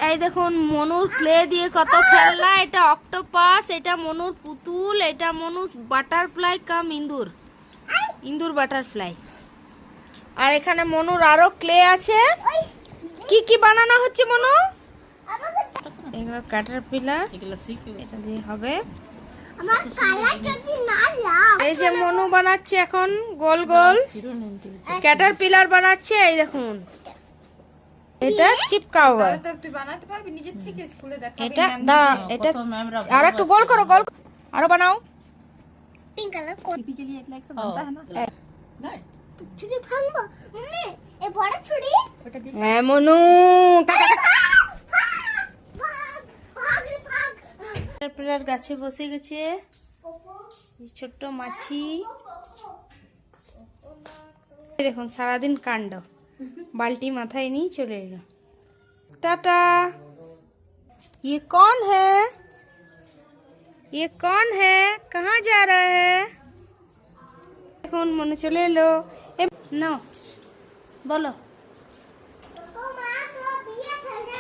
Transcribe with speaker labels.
Speaker 1: এই দেখুন মনুর ক্লে দিয়ে কত খেলনা। এটা অক্টোপাস, এটা মনুর পুতুল, এটা মনুর বাটারফ্লাই কাম ইঁদুর, ইঁদুর বাটারফ্লাই। আর এখানে মনুর আরো ক্লে আছে। কি কি বানানো হচ্ছে মনু? এগুলো ক্যাটারপিলার, এটা দিয়ে হবে। এই যে মনু বানাচ্ছে এখন গোল গোল ক্যাটারপিলার বানাচ্ছে। এই দেখুন এটা চিপকাওয়া।
Speaker 2: তুই বানাতে পারবি নিজের থেকে, স্কুলে দেখাবি।
Speaker 1: এটা দাঁড়া, এটা আর একটু গোল করো, গোল আরো বানাও।
Speaker 2: पिंक कलर को टिपिकली एक लाइक तो बनता है ना। नहीं छुरी भांगबो मम्मी ए बड़ा छुरी ওটা দিয়ে।
Speaker 1: হ্যাঁ মনু ক্যাটারপিলার গাছে বসে গেছে। এই ছোট্ট মাছি দেখুন সারাদিন কাণ্ড। बाल्टी माথায় নিয়ে চলে এলো। टाटा। ये कौन है? ये कौन है? कहाँ जा रहा है? এখন মনে চলে এলো। নাও বলো।
Speaker 2: মা তো বিয়ে খেলে